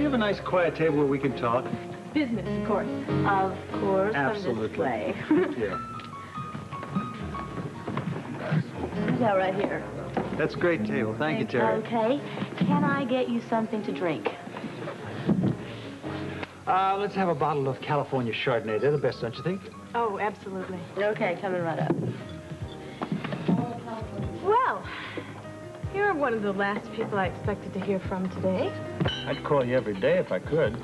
you have a nice quiet table where we can talk? Business, of course. Of course, Absolutely. from this way. Yeah. How's that right here? That's a great table. Thank you, Terry. Okay. Can I get you something to drink? Let's have a bottle of California Chardonnay. They're the best, don't you think? Oh, absolutely. Okay, coming right up. Well, you're one of the last people I expected to hear from today. I'd call you every day if I could.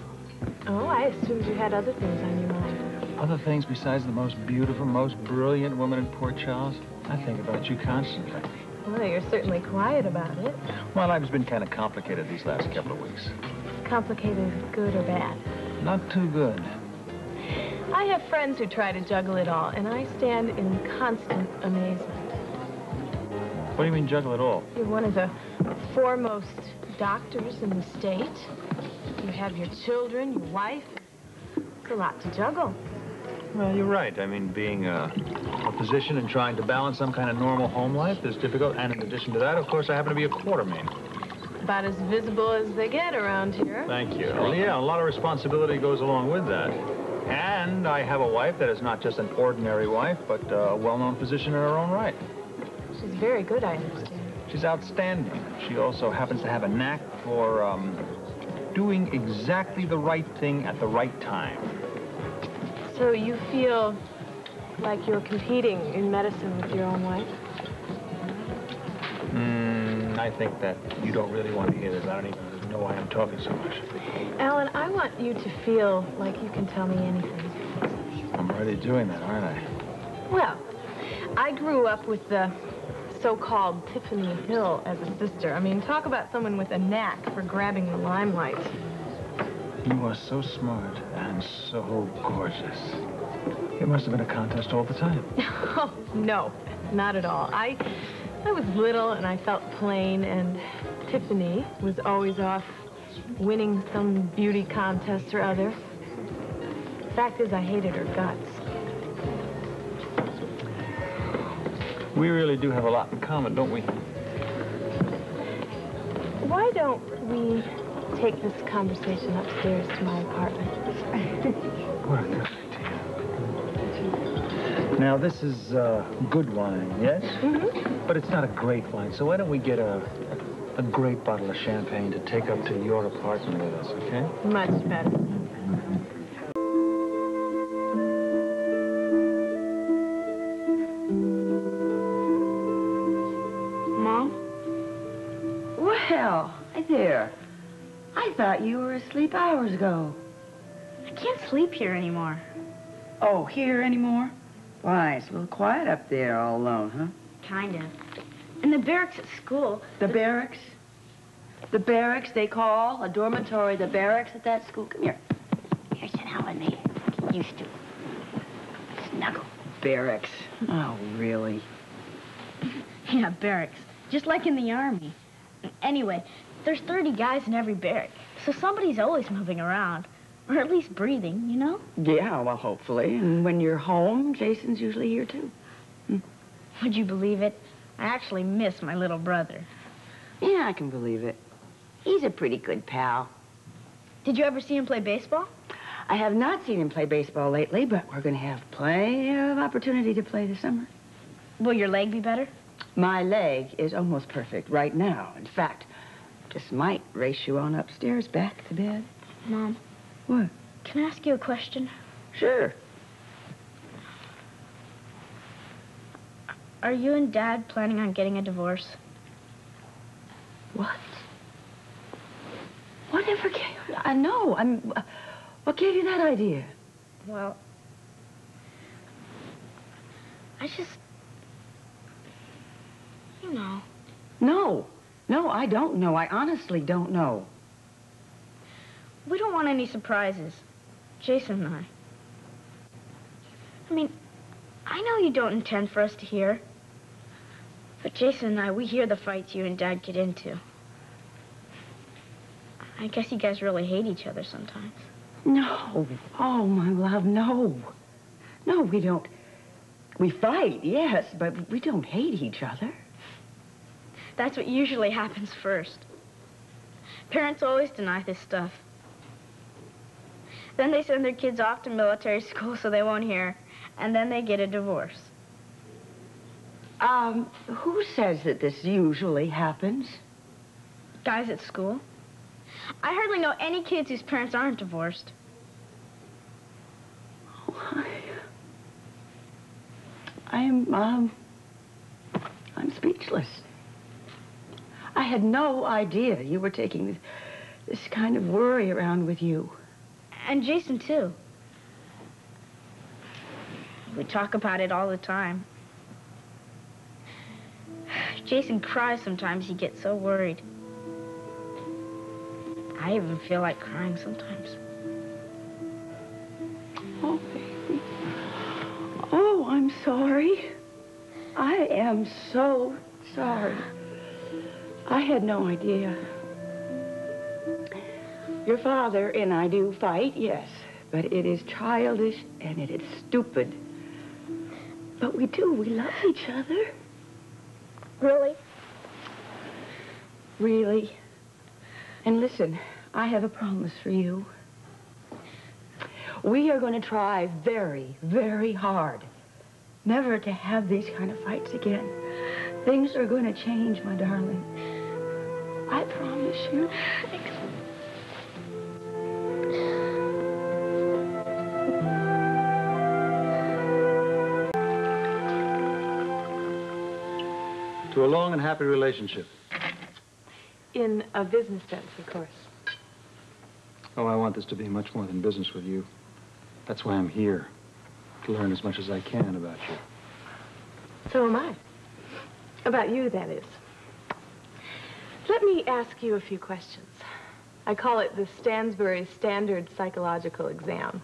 Oh, I assumed you had other things on your mind. Other things besides the most beautiful, most brilliant woman in Port Charles? I think about you constantly. Well, you're certainly quiet about it. My life's been kind of complicated these last couple of weeks. Complicated, good or bad? Not too good. I have friends who try to juggle it all, and I stand in constant amazement. What do you mean, juggle it all? You're one of the foremost doctors in the state. You have your children, your wife. It's a lot to juggle. Well, you're right. I mean, being a physician and trying to balance some kind of normal home life is difficult. And in addition to that, of course, I happen to be a quartermain. About as visible as they get around here. Thank you. Well, yeah, a lot of responsibility goes along with that. And I have a wife that is not just an ordinary wife, but a well-known physician in her own right. She's very good, I understand. She's outstanding. She also happens to have a knack for doing exactly the right thing at the right time. So you feel like you're competing in medicine with your own wife? I think that you don't really want to hear this. I don't even know why I'm talking so much. Alan, I want you to feel like you can tell me anything. I'm already doing that, aren't I? Well, I grew up with the so-called Tiffany Hill as a sister. I mean, talk about someone with a knack for grabbing the limelight. You are so smart and so gorgeous. It must have been a contest all the time. Oh, no, not at all. I was little and I felt plain, and Tiffany was always off winning some beauty contest or other. Fact is, I hated her guts. We really do have a lot in common, don't we? Why don't we take this conversation upstairs to my apartment? What a good idea. Now, this is good wine, yes? Mm-hmm. But it's not a great wine, so why don't we get a great bottle of champagne to take up to your apartment with us, okay? Much better. Mom? Well, hi there. I thought you were asleep hours ago. I can't sleep here anymore. Oh, here anymore? Why, it's a little quiet up there all alone, huh? Kind of. In the barracks at school. The barracks? The barracks, they call a dormitory the barracks at that school? Come here. Here, sit down with me. Get used to it. Snuggle. Barracks. Oh, really? Yeah, barracks. Just like in the Army. Anyway, there's 30 guys in every barrack, so somebody's always moving around. Or at least breathing, you know? Yeah, well, hopefully. And when you're home, Jason's usually here, too. Would you believe it? I actually miss my little brother. Yeah, I can believe it. He's a pretty good pal. Did you ever see him play baseball? I have not seen him play baseball lately, but we're going to have plenty of opportunity to play this summer. Will your leg be better? My leg is almost perfect right now. In fact, just might race you on upstairs back to bed. Mom. What? Can I ask you a question? Sure. Are you and Dad planning on getting a divorce? What? Whatever gave you... I know. What gave you that idea? Well, I just... You know. No. No, I don't know. I honestly don't know. We don't want any surprises. Jason and I. I mean, I know you don't intend for us to hear. But Jason and I, we hear the fights you and Dad get into. I guess you guys really hate each other sometimes. No. Oh, my love, no. No, we don't. We fight, yes, but we don't hate each other. That's what usually happens first. Parents always deny this stuff. Then they send their kids off to military school so they won't hear. And then they get a divorce. Who says that this usually happens? Guys at school. I hardly know any kids whose parents aren't divorced. Oh, I'm speechless. I had no idea you were taking this kind of worry around with you. And Jason, too. We talk about it all the time. Jason cries sometimes. He gets so worried. I even feel like crying sometimes. Oh, baby. Oh, I'm sorry. I am so sorry. I had no idea. Your father and I do fight, yes, but it is childish and it is stupid. But we love each other. Really? Really. And listen, I have a promise for you. We are going to try very, very hard never to have these kind of fights again. Things are going to change, my darling. I promise you. To a long and happy relationship. In a business sense, of course. Oh, I want this to be much more than business with you. That's why I'm here, to learn as much as I can about you. So am I. About you, that is. Let me ask you a few questions. I call it the Stansbury Standard Psychological Exam.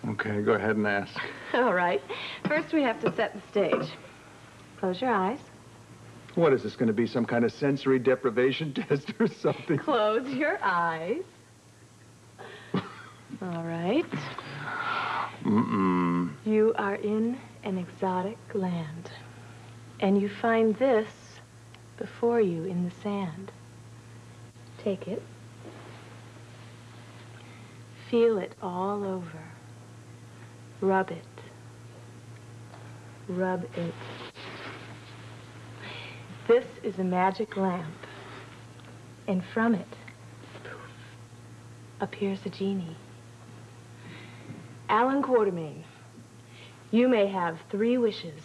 Okay, go ahead and ask. All right. First, we have to set the stage. Close your eyes. What is this going to be, some kind of sensory deprivation test or something? Close your eyes. All right. Mm-mm. You are in an exotic land, and you find this before you in the sand. Take it. Feel it all over. Rub it. Rub it. This is a magic lamp, and from it, poof, appears a genie. Alan Quartermain, you may have 3 wishes,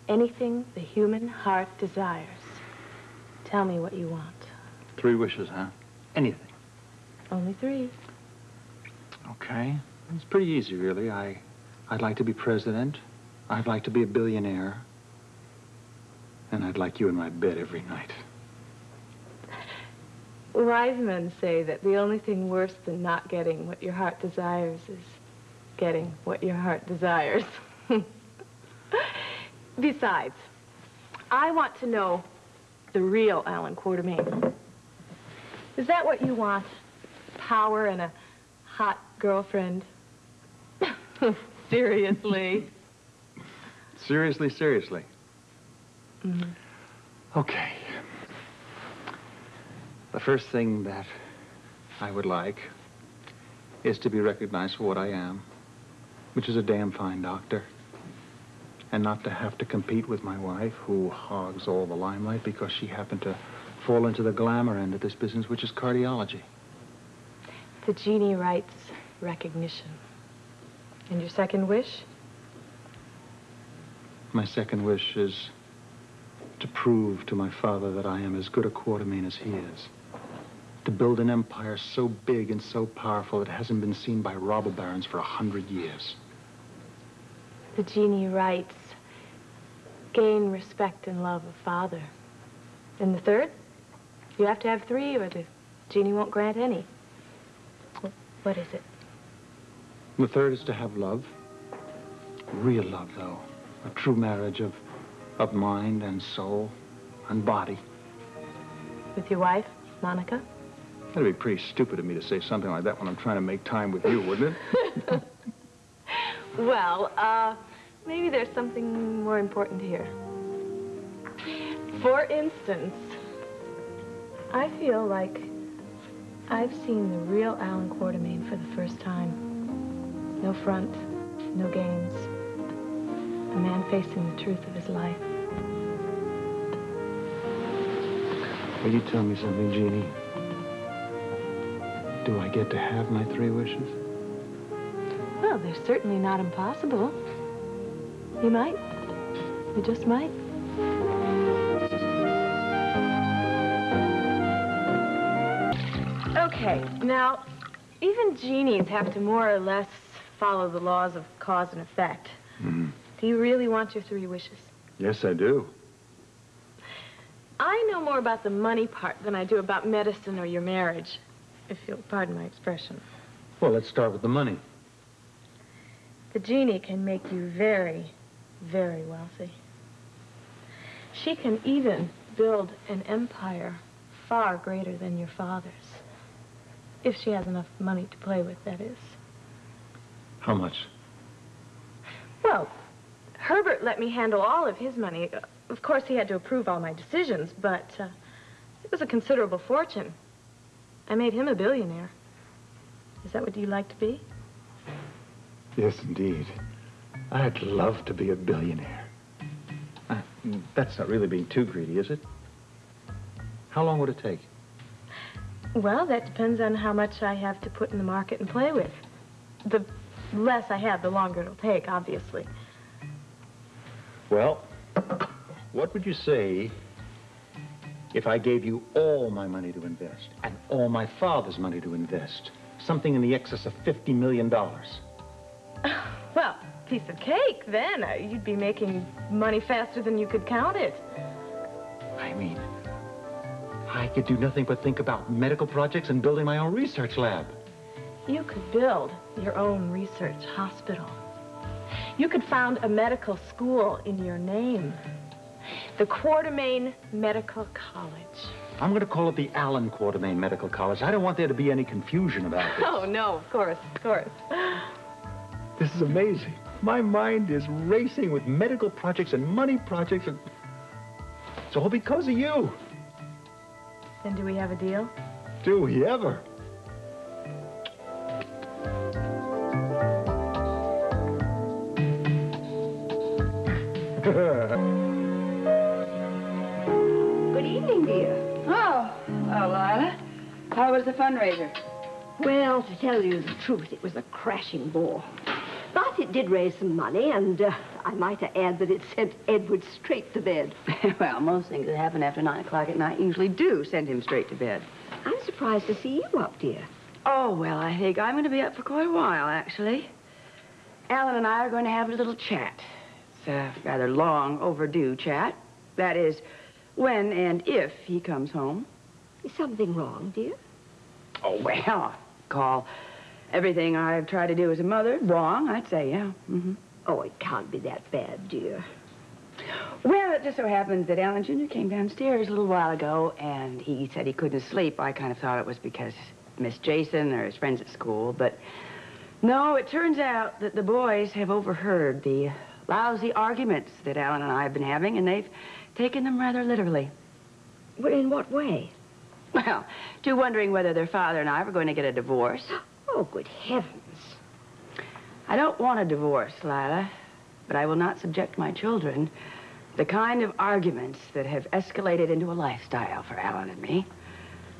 anything the human heart desires. Tell me what you want. 3 wishes, huh? Anything. Only 3. Okay. It's pretty easy, really. I'd like to be president. I'd like to be a billionaire. And I'd like you in my bed every night. Wise men say that the only thing worse than not getting what your heart desires is getting what your heart desires. Besides, I want to know the real Alan Quartermain. Is that what you want? Power and a hot girlfriend? Seriously? Seriously, seriously. Mm-hmm. Okay. The first thing that I would like is to be recognized for what I am, which is a damn fine doctor, and not to have to compete with my wife, who hogs all the limelight because she happened to fall into the glamour end of this business, which is cardiology. The genie writes recognition. And your second wish? My second wish is to prove to my father that I am as good a Quartermain as he is. To build an empire so big and so powerful it hasn't been seen by robber barons for 100 years. The genie writes, gain respect and love of father. And the third? You have to have 3 or the genie won't grant any. What is it? The third is to have love. Real love, though. A true marriage of mind and soul and body. With your wife, Monica? That'd be pretty stupid of me to say something like that when I'm trying to make time with you, wouldn't it? Well, maybe there's something more important here. For instance, I feel like I've seen the real Alan Quartermain for the first time. No front, no games. A man facing the truth of his life. Will you tell me something, Jeannie? Do I get to have my 3 wishes? Well, they're certainly not impossible. You might. You just might. Okay, now, even genies have to more or less follow the laws of cause and effect. Mm-hmm. Do you really want your 3 wishes? Yes, I do. I know more about the money part than I do about medicine or your marriage, if you'll pardon my expression. Well, let's start with the money. The genie can make you very, very wealthy. She can even build an empire far greater than your father's. If she has enough money to play with, that is. How much? Well, Herbert let me handle all of his money. Of course, he had to approve all my decisions, but it was a considerable fortune. I made him a billionaire. Is that what you'd like to be? Yes, indeed. I'd love to be a billionaire. That's not really being too greedy, is it? How long would it take? Well, that depends on how much I have to put in the market and play with. The less I have, the longer it'll take, obviously. Well, what would you say if I gave you all my money to invest and all my father's money to invest? Something in the excess of $50 million. Well, piece of cake, then. You'd be making money faster than you could count it. I mean, I could do nothing but think about medical projects and building my own research lab. You could build your own research hospital. You could found a medical school in your name. The Quartermain Medical College. I'm going to call it the Alan Quartermain Medical College. I don't want there to be any confusion about this. Oh, no, of course, of course. This is amazing. My mind is racing with medical projects and money projects, and it's all because of you. Then do we have a deal? Do we ever? Good evening, dear. Oh, Lila. How was the fundraiser? Well, to tell you the truth, it was a crashing bore. But it did raise some money, and I might add that it sent Edward straight to bed. Well, most things that happen after 9 o'clock at night usually do send him straight to bed. I'm surprised to see you up, dear. Oh, well, I think I'm going to be up for quite a while, actually. Alan and I are going to have a little chat. It's a rather long overdue chat. That is, when and if he comes home. Is something wrong, dear? Oh, well, call everything I've tried to do as a mother wrong, I'd say, yeah. Mm-hmm. Oh, it can't be that bad, dear. Well, it just so happens that Alan Jr. came downstairs a little while ago, and he said he couldn't sleep. I kind of thought it was because Miss Jason or his friends at school, but no, it turns out that the boys have overheard the lousy arguments that Alan and I have been having, and they've taken them rather literally. Well, in what way? Well, to wondering whether their father and I were going to get a divorce. Oh, good heavens. I don't want a divorce, Lila, but I will not subject my children to the kind of arguments that have escalated into a lifestyle for Alan and me.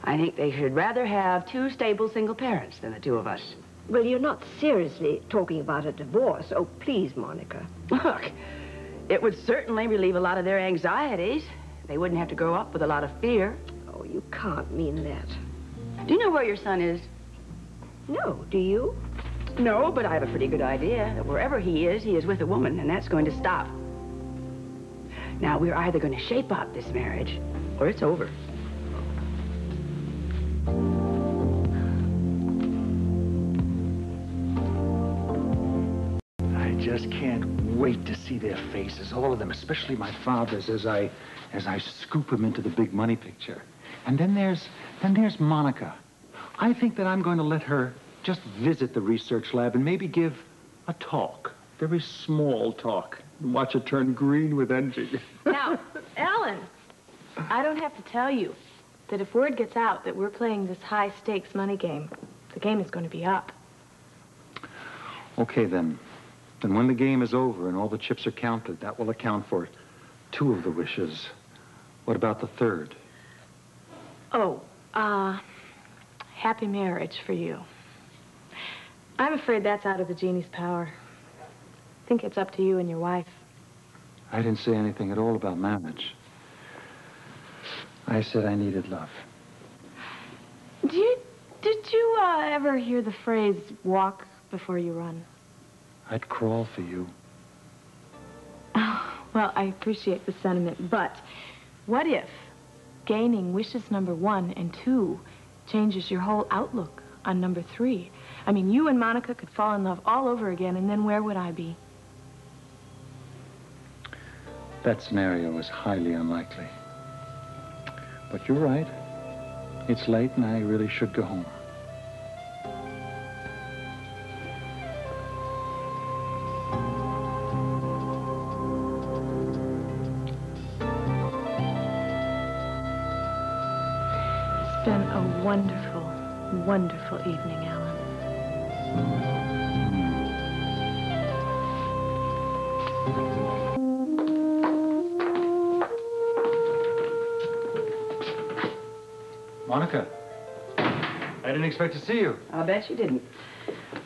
I think they should rather have 2 stable single parents than the 2 of us. Well, you're not seriously talking about a divorce. Oh, please, Monica. Look, it would certainly relieve a lot of their anxieties. They wouldn't have to grow up with a lot of fear. Oh, you can't mean that. Do you know where your son is? No, do you? No, but I have a pretty good idea that wherever he is with a woman, and that's going to stop. Now, we're either going to shape up this marriage, or it's over. I just can't wait to see their faces, all of them, especially my father's, as I scoop him into the big money picture. And then there's Monica. I think that I'm going to let her just visit the research lab and maybe give a talk, very small talk, and watch her turn green with envy. Now, Alan, I don't have to tell you that if word gets out that we're playing this high-stakes money game, the game is going to be up. Okay, then. Then when the game is over and all the chips are counted, that will account for 2 of the wishes. What about the 3rd? Oh, happy marriage for you. I'm afraid that's out of the genie's power. I think it's up to you and your wife. I didn't say anything at all about marriage. I said I needed love. Did you ever hear the phrase, walk before you run? I'd crawl for you. Oh, well, I appreciate the sentiment, but what if gaining wishes number 1 and 2 changes your whole outlook on number 3? I mean, you and Monica could fall in love all over again, and then where would I be? That scenario is highly unlikely. But you're right. It's late and I really should go home. It's been a wonderful, wonderful evening, Alan. Monica, I didn't expect to see you. I'll bet you didn't.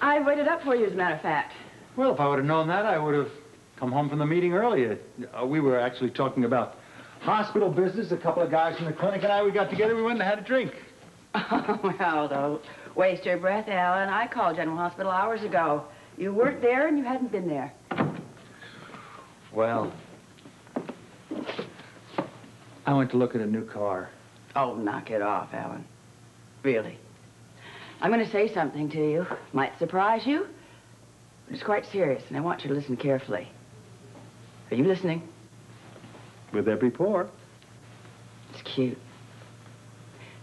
I waited up for you, as a matter of fact. Well, if I would have known that, I would have come home from the meeting earlier. We were actually talking about hospital business. A couple of guys from the clinic and we got together. We went and had a drink. Oh, well, don't waste your breath, Alan. I called General Hospital hours ago. You weren't there and you hadn't been there. Well, I went to look at a new car. Oh, knock it off, Alan. Really. I'm going to say something to you. Might surprise you. It's quite serious, and I want you to listen carefully. Are you listening? With every pore. It's cute.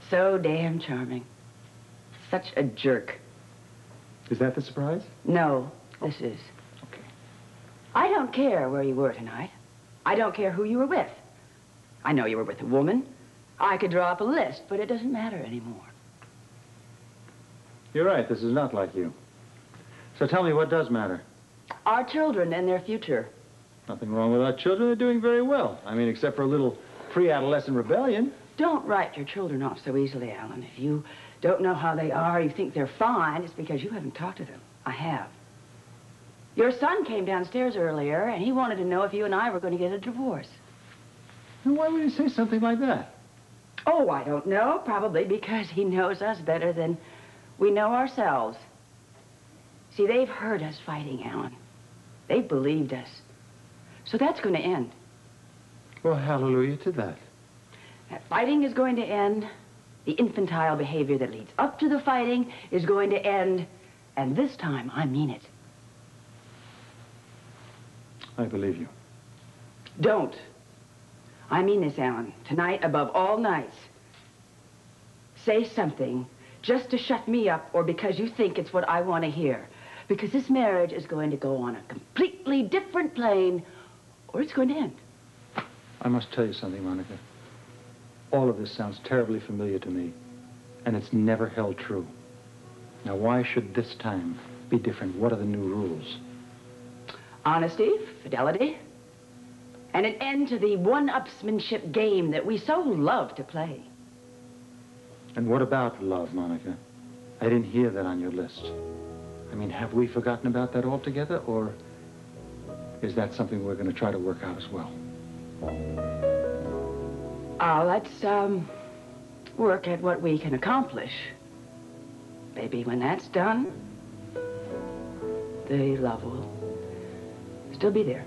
So damn charming. Such a jerk. Is that the surprise? No, this is. Okay. I don't care where you were tonight. I don't care who you were with. I know you were with a woman. I could draw up a list, but it doesn't matter anymore. You're right. This is not like you. So tell me, what does matter? Our children and their future. Nothing wrong with our children. They're doing very well. I mean, except for a little pre-adolescent rebellion. Don't write your children off so easily, Alan. If you don't know how they are, you think they're fine, it's because you haven't talked to them. I have. Your son came downstairs earlier, and he wanted to know if you and I were going to get a divorce. And why would you say something like that? Oh, I don't know. Probably because he knows us better than we know ourselves. See, they've heard us fighting, Alan. They've believed us. So that's going to end. Well, hallelujah to that. That fighting is going to end. The infantile behavior that leads up to the fighting is going to end. And this time, I mean it. I believe you. Don't. I mean this, Alan. Tonight, above all nights, say something just to shut me up or because you think it's what I want to hear. Because this marriage is going to go on a completely different plane or it's going to end. I must tell you something, Monica. All of this sounds terribly familiar to me, and it's never held true. Now, why should this time be different? What are the new rules? Honesty, fidelity, and an end to the one-upsmanship game that we so love to play. And what about love, Monica? I didn't hear that on your list. I mean, have we forgotten about that altogether, or is that something we're going to try to work out as well? Let's, work at what we can accomplish. Maybe when that's done, the love will still be there.